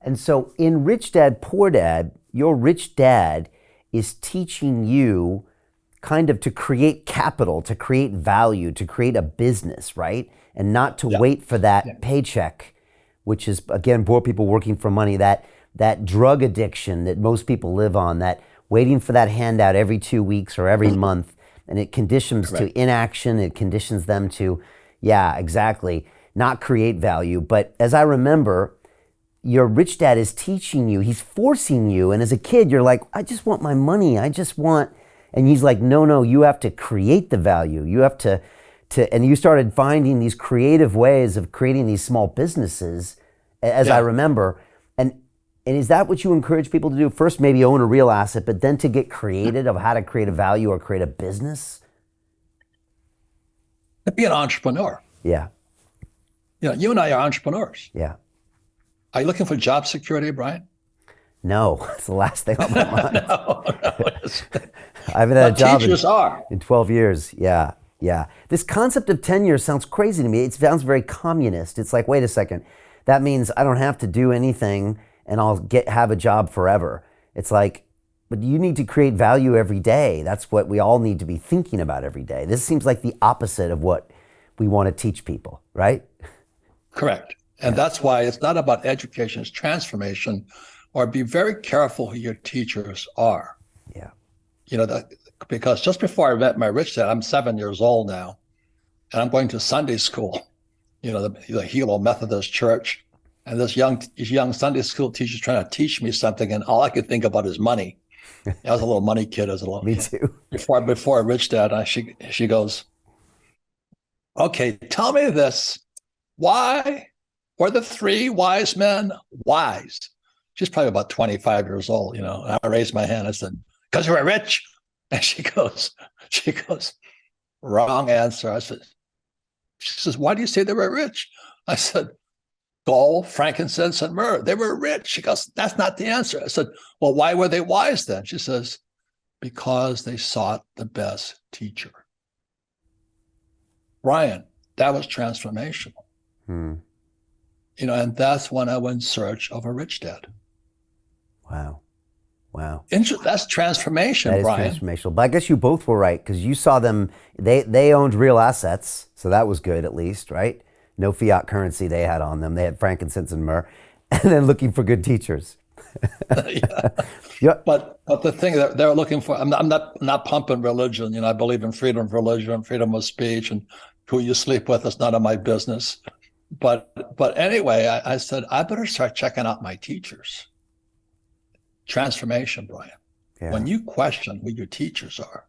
And so in Rich Dad, Poor Dad, your rich dad is teaching you kind of to create capital, to create value, to create a business, right? And not to Yeah. wait for Yeah. that paycheck, which is again poor people working for money, that drug addiction that most people live on, that waiting for that handout every 2 weeks or every month, and it conditions to Correct. inaction, it conditions them to, yeah, exactly, not create value. But as I remember, your rich dad is teaching you, he's forcing you. And as a kid, you're like, I just want my money. I just want, and he's like, no, no, you have to create the value. You have and you started finding these creative ways of creating these small businesses, as I Yeah. remember. And is that what you encourage people to do? First, maybe own a real asset, but then to get creative of how to create a value or create a business? To be an entrepreneur. Yeah, You and I are entrepreneurs. yeah. Are you looking for job security, Brian? No, it's the last thing on my mind. No, no. I haven't had a But job teachers are. in 12 years. Yeah, yeah. This concept of tenure sounds crazy to me. It sounds very communist. It's like, wait a second. That means I don't have to do anything and I'll have a job forever. It's like, but you need to create value every day. That's what we all need to be thinking about every day. This seems like the opposite of what we want to teach people, right? Correct. And Yeah, that's why it's not about education, it's transformation, or be very careful who your teachers are. yeah. That because just before I met my rich dad, I'm 7 years old now, and I'm going to Sunday school, the Hilo Methodist Church. And this young Sunday school teacher's trying to teach me something, and all I could think about is money. I was a little money kid as a little Me too. before rich dad. She goes, okay, tell me this. Why were the three wise men wise? She's probably about 25 years old, And I raised my hand. I said, because they were rich. And she goes, wrong answer. She says, why do you say they were rich? I said, gold, frankincense, and myrrh. They were rich. She goes, that's not the answer. I said, well, why were they wise then? She says, because they sought the best teacher. Brian, that was transformational. Hmm. And that's when I went in search of a rich dad. Wow. Wow. That's transformation, That is Brian. transformational. But I guess you both were right because you saw them, they owned real assets. So that was good at least, right? No fiat currency they had on them. They had frankincense and myrrh, and then looking for good teachers. Yeah. Yep. But the thing that they're looking for, I'm not pumping religion. I believe in freedom of religion, freedom of speech, and who you sleep with is none of my business. But anyway, I said I better start checking out my teachers. Transformation, Brian. Yeah. When you question who your teachers are,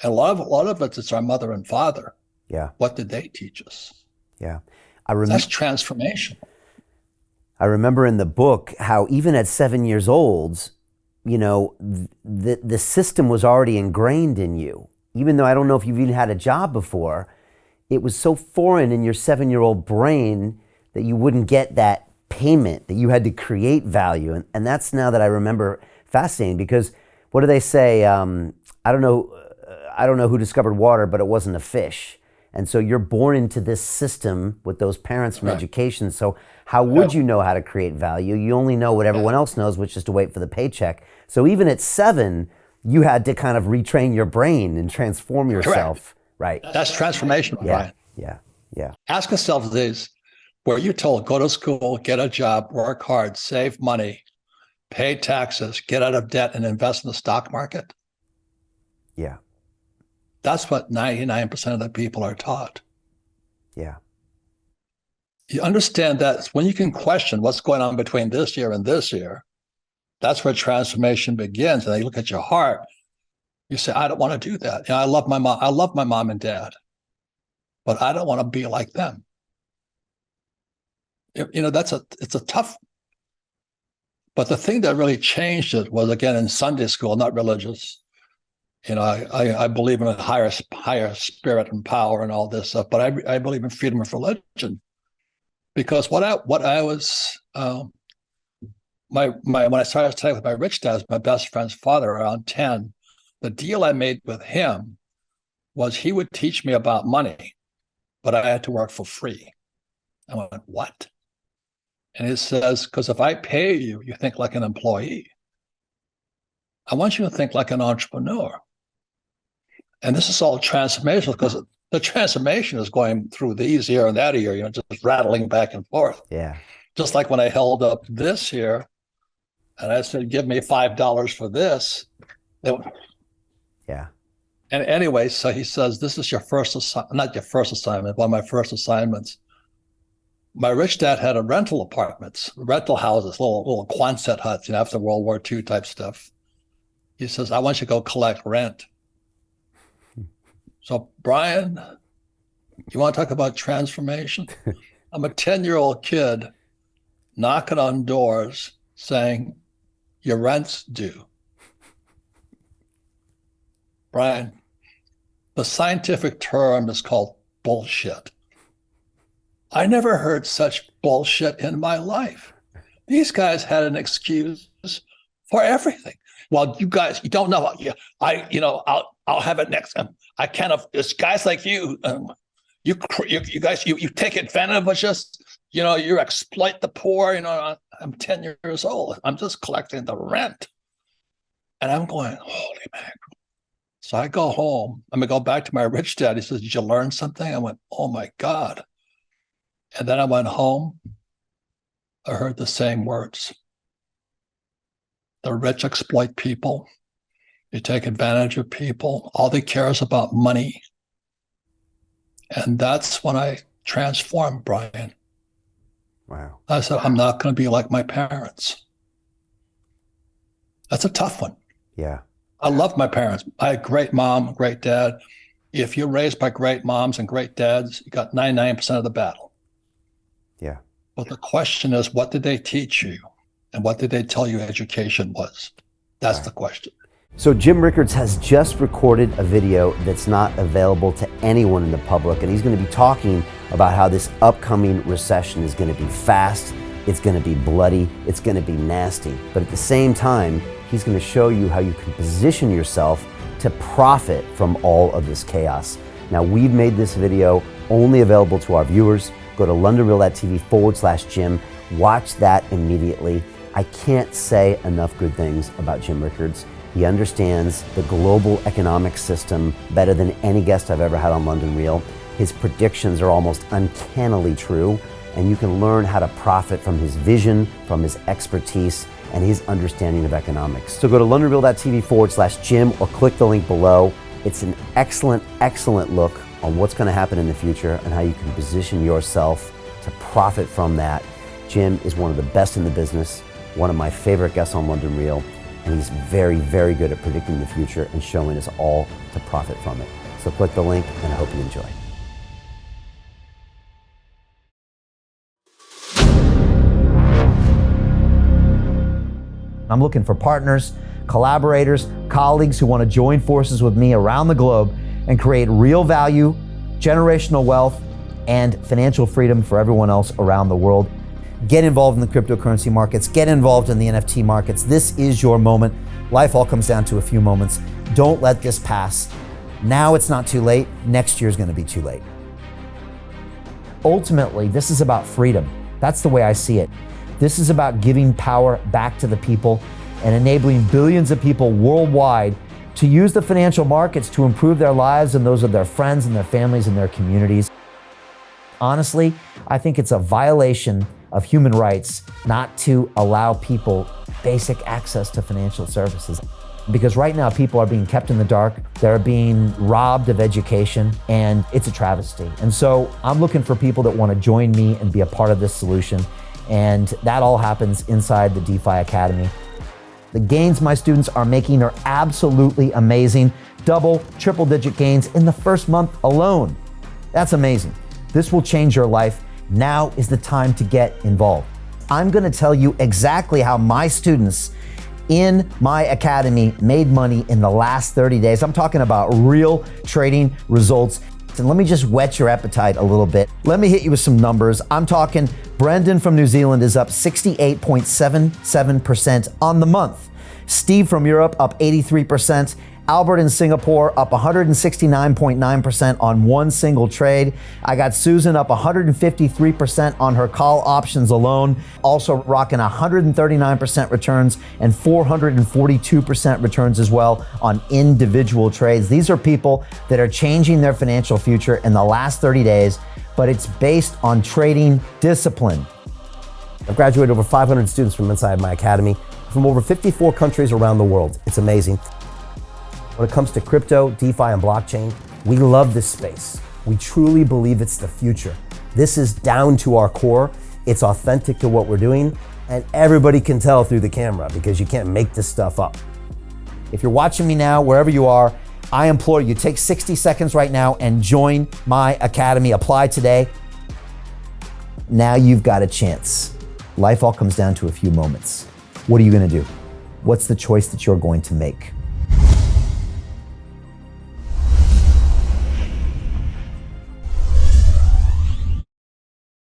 and a lot of it's our mother and father. Yeah. What did they teach us? Yeah. That's transformation. I remember in the book how even at 7 years old, the system was already ingrained in you. Even though I don't know if you've even had a job before, it was so foreign in your 7-year-old brain that you wouldn't get that payment, that you had to create value. And that's now that I remember fascinating because what do they say? I don't know who discovered water, but it wasn't a fish. And so you're born into this system with those parents from Right. education. So how would you know how to create value? You only know what everyone Yeah. else knows, which is to wait for the paycheck. So even at 7, you had to kind of retrain your brain and transform yourself. Correct. Right. That's transformation, Yeah. Brian. Yeah. Yeah. Ask yourself these: were you told go to school, get a job, work hard, save money, pay taxes, get out of debt, and invest in the stock market? Yeah. That's what 99% of the people are taught. Yeah. You understand that when you can question what's going on between this year and this year, that's where transformation begins. And you look at your heart, you say, I don't want to do that. I love my mom. I love my mom and dad, but I don't want to be like them. It's a tough, but the thing that really changed it was, again, in Sunday school, not religious. I believe in a higher spirit and power and all this stuff, but I believe in freedom of religion because what I was when I started studying with my rich dad, my best friend's father, around 10, the deal I made with him was he would teach me about money, but I had to work for free. I went, what? And he says, because if I pay you, you think like an employee. I want you to think like an entrepreneur. And this is all transformational because the transformation is going through these ear and that ear, just rattling back and forth. Yeah. Just like when I held up this here and I said, give me $5 for this. Yeah. And anyway, so he says, this is your first assignment, not your first assignment, one of my first assignments. My rich dad had a rental apartments, rental houses, little Quonset huts, after World War II type stuff. He says, I want you to go collect rent. So, Brian, you want to talk about transformation? I'm a 10-year-old kid knocking on doors saying, your rent's due. Brian, the scientific term is called bullshit. I never heard such bullshit in my life. These guys had an excuse for everything. Well, you guys, you don't know. I'll have it next time. I can't. It's guys like you. You guys, you take advantage of us. You exploit the poor. I'm 10 years old. I'm just collecting the rent, and I'm going, holy mackerel. So I go home. I'm gonna go back to my rich dad. He says, "Did you learn something?" I went, "Oh my God." And then I went home. I heard the same words. The rich exploit people. They take advantage of people. All they care is about money. And that's when I transformed, Brian. Wow. I said, I'm not going to be like my parents. That's a tough one. Yeah. I love my parents. I had a great mom, great dad. If you're raised by great moms and great dads, you got 99% of the battle. Yeah. But the question is, what did they teach you? And what did they tell you education was? That's right. The question. So Jim Rickards has just recorded a video that's not available to anyone in the public, and he's going to be talking about how this upcoming recession is going to be fast, it's going to be bloody, it's going to be nasty. But at the same time, he's going to show you how you can position yourself to profit from all of this chaos. Now, we've made this video only available to our viewers. Go to londonreal.tv/Jim. Watch that immediately. I can't say enough good things about Jim Rickards. He understands the global economic system better than any guest I've ever had on London Real. His predictions are almost uncannily true, and you can learn how to profit from his vision, from his expertise, and his understanding of economics. So go to londonreal.tv/Jim or click the link below. It's an excellent, excellent look on what's going to happen in the future and how you can position yourself to profit from that. Jim is one of the best in the business, one of my favorite guests on London Real, and he's very, very good at predicting the future and showing us all to profit from it. So click the link, and I hope you enjoy. I'm looking for partners, collaborators, colleagues who want to join forces with me around the globe and create real value, generational wealth, and financial freedom for everyone else around the world. Get involved in the cryptocurrency markets, get involved in the NFT markets. This is your moment. Life all comes down to a few moments. Don't let this pass. Now it's not too late. Next year's going to be too late. Ultimately, this is about freedom. That's the way I see it. This is about giving power back to the people and enabling billions of people worldwide to use the financial markets to improve their lives and those of their friends and their families and their communities. Honestly, I think it's a violation of human rights not to allow people basic access to financial services. Because right now people are being kept in the dark, they're being robbed of education, and it's a travesty. And so I'm looking for people that want to join me and be a part of this solution. And that all happens inside the DeFi Academy. The gains my students are making are absolutely amazing. Double, triple digit gains in the first month alone. That's amazing. This will change your life. Now is the time to get involved. I'm going to tell you exactly how my students in my academy made money in the last 30 days. I'm talking about real trading results. And let me just whet your appetite a little bit. Let me hit you with some numbers. I'm talking Brendan from New Zealand is up 68.77% on the month. Steve from Europe up 83%. Albert in Singapore up 169.9% on one single trade. I got Susan up 153% on her call options alone, also rocking 139% returns and 442% returns as well on individual trades. These are people that are changing their financial future in the last 30 days, but it's based on trading discipline. I've graduated over 500 students from inside my academy from over 54 countries around the world. It's amazing. When it comes to crypto, DeFi, and blockchain, we love this space. We truly believe it's the future. This is down to our core. It's authentic to what we're doing, and everybody can tell through the camera because you can't make this stuff up. If you're watching me now, wherever you are, I implore you, take 60 seconds right now and join my academy. Apply today. Now you've got a chance. Life all comes down to a few moments. What are you going to do? What's the choice that you're going to make?